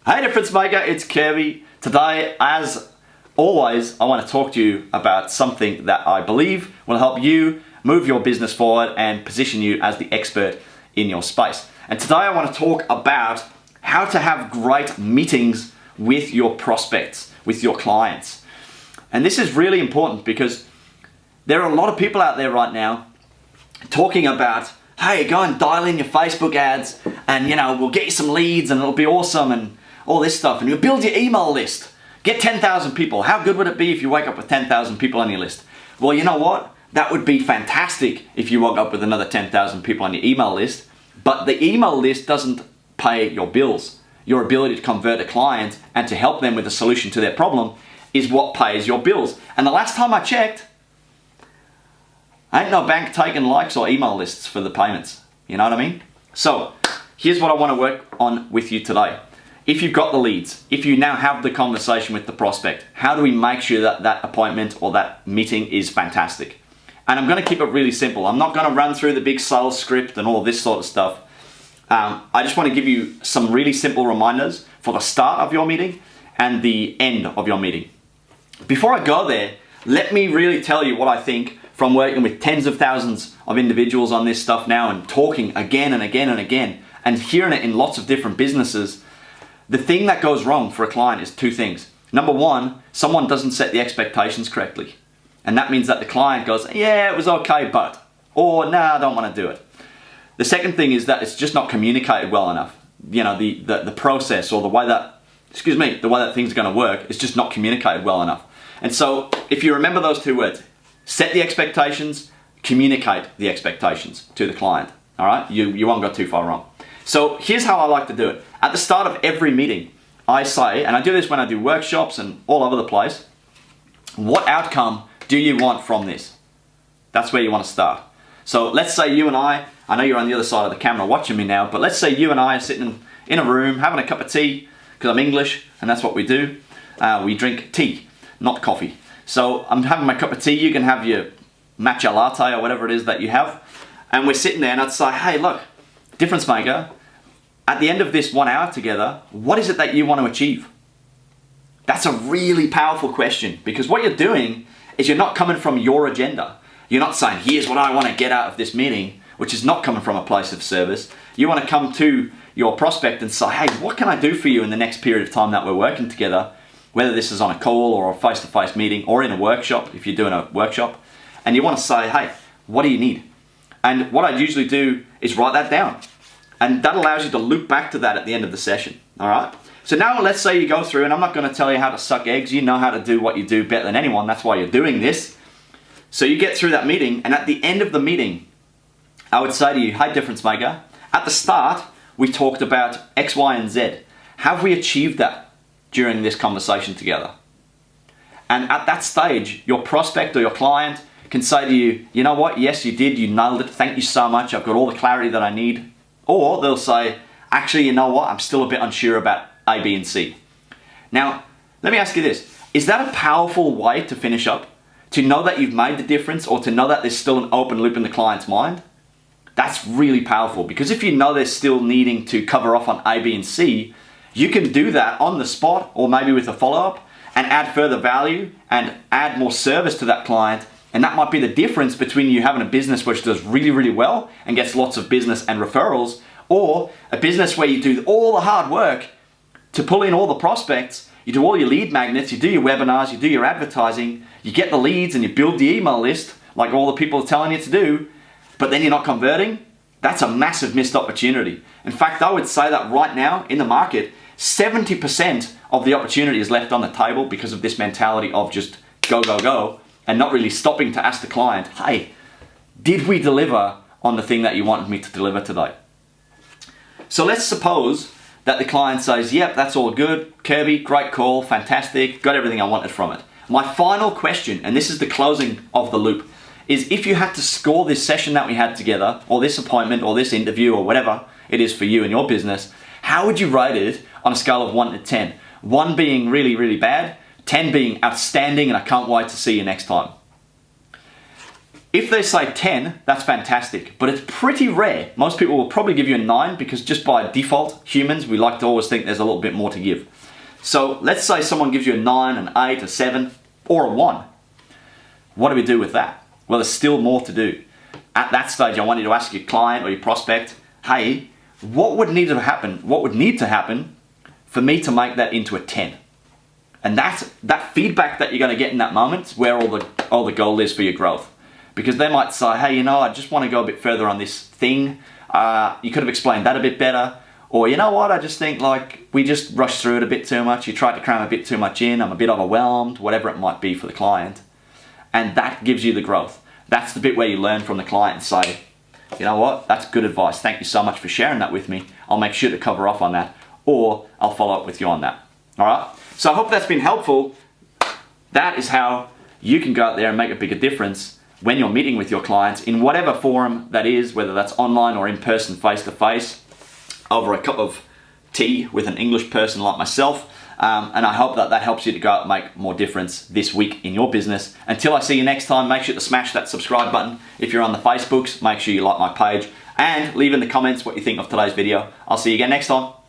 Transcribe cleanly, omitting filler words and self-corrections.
Hey Difference Maker, it's Kirby. Today, as always, I want to talk to you about something that I believe will help you move your business forward and position you as the expert in your space. And today I want to talk about how to have great meetings with your prospects, with your clients. And this is really important because there are a lot of people out there right now talking about, hey, go and dial in your Facebook ads and we'll get you some leads and it'll be awesome and all this stuff, and you build your email list. Get 10,000 people. How good would it be if you wake up with 10,000 people on your list? Well, you know what? That would be fantastic if you woke up with another 10,000 people on your email list, but the email list doesn't pay your bills. Your ability to convert a client and to help them with a solution to their problem is what pays your bills. And the last time I checked, ain't no bank taking likes or email lists for the payments. You know what I mean? So here's what I want to work on with you today. If you've got the leads, if you now have the conversation with the prospect, how do we make sure that that appointment or that meeting is fantastic? And I'm going to keep it really simple. I'm not going to run through the big sales script and all this sort of stuff. I just want to give you some really simple reminders for the start of your meeting and the end of your meeting. Before I go there, let me really tell you what I think from working with tens of thousands of individuals on this stuff now and talking again and again and again and hearing it in lots of different businesses. The thing that goes wrong for a client is two things. Number one, someone doesn't set the expectations correctly. And that means that the client goes, yeah, it was okay, but, or nah, I don't want to do it. The second thing is that it's just not communicated well enough. The process or the way that things are going to work is just not communicated well enough. And so if you remember those two words, set the expectations, communicate the expectations to the client. All right, you won't go too far wrong. So here's how I like to do it. At the start of every meeting, I say, and I do this when I do workshops and all over the place, what outcome do you want from this? That's where you want to start. So let's say you and I know you're on the other side of the camera watching me now, but let's say you and I are sitting in a room having a cup of tea, because I'm English and that's what we do. We drink tea, not coffee. So I'm having my cup of tea, you can have your matcha latte or whatever it is that you have, and we're sitting there and I'd say, hey, look, Difference Maker, at the end of this 1 hour together, what is it that you want to achieve? That's a really powerful question, because what you're doing is you're not coming from your agenda. You're not saying, here's what I want to get out of this meeting, which is not coming from a place of service. You want to come to your prospect and say, hey, what can I do for you in the next period of time that we're working together? Whether this is on a call or a face-to-face meeting or in a workshop, if you're doing a workshop, and you want to say, hey, what do you need? And what I usually do is write that down. And that allows you to loop back to that at the end of the session, all right? So now let's say you go through, and I'm not going to tell you how to suck eggs. You know how to do what you do better than anyone. That's why you're doing this. So you get through that meeting, and at the end of the meeting, I would say to you, hey, Difference Maker, at the start, we talked about X, Y, and Z. Have we achieved that during this conversation together? And at that stage, your prospect or your client can say to you, you know what, yes, you did, you nailed it, thank you so much, I've got all the clarity that I need. Or they'll say, actually, you know what, I'm still a bit unsure about A, B, and C. Now, let me ask you this. Is that a powerful way to finish up? To know that you've made the difference, or to know that there's still an open loop in the client's mind? That's really powerful, because if you know they're still needing to cover off on A, B, and C, you can do that on the spot, or maybe with a follow-up, and add further value, and add more service to that client. And that might be the difference between you having a business which does really, really well and gets lots of business and referrals, or a business where you do all the hard work to pull in all the prospects, you do all your lead magnets, you do your webinars, you do your advertising, you get the leads and you build the email list like all the people are telling you to do, but then you're not converting. That's a massive missed opportunity. In fact, I would say that right now in the market, 70% of the opportunity is left on the table because of this mentality of just go, go, go, and not really stopping to ask the client, hey, did we deliver on the thing that you wanted me to deliver today? So let's suppose that the client says, yep, that's all good, Kirby, great call, fantastic, got everything I wanted from it. My final question, and this is the closing of the loop, is if you had to score this session that we had together, or this appointment, or this interview, or whatever it is for you and your business, how would you rate it on a scale of 1 to 10? 1 being really, really bad, 10 being outstanding, and I can't wait to see you next time. If they say 10, that's fantastic, but it's pretty rare. Most people will probably give you a 9 because just by default, humans, we like to always think there's a little bit more to give. So let's say someone gives you a 9, an 8, a 7, or a 1. What do we do with that? Well, there's still more to do. At that stage, I want you to ask your client or your prospect, hey, what would need to happen? What would need to happen for me to make that into a 10? And that feedback that you're going to get in that moment is where all the gold is for your growth. Because they might say, hey, I just want to go a bit further on this thing. You could have explained that a bit better. Or, you know what, I just think we just rushed through it a bit too much. You tried to cram a bit too much in. I'm a bit overwhelmed, whatever it might be for the client. And that gives you the growth. That's the bit where you learn from the client and say, you know what, that's good advice. Thank you so much for sharing that with me. I'll make sure to cover off on that, or I'll follow up with you on that. All right? So I hope that's been helpful. That is how you can go out there and make a bigger difference when you're meeting with your clients in whatever forum that is, whether that's online or in person, face-to-face, over a cup of tea with an English person like myself. And I hope that helps you to go out and make more difference this week in your business. Until I see you next time, make sure to smash that subscribe button. If you're on the Facebooks, make sure you like my page and leave in the comments what you think of today's video. I'll see you again next time.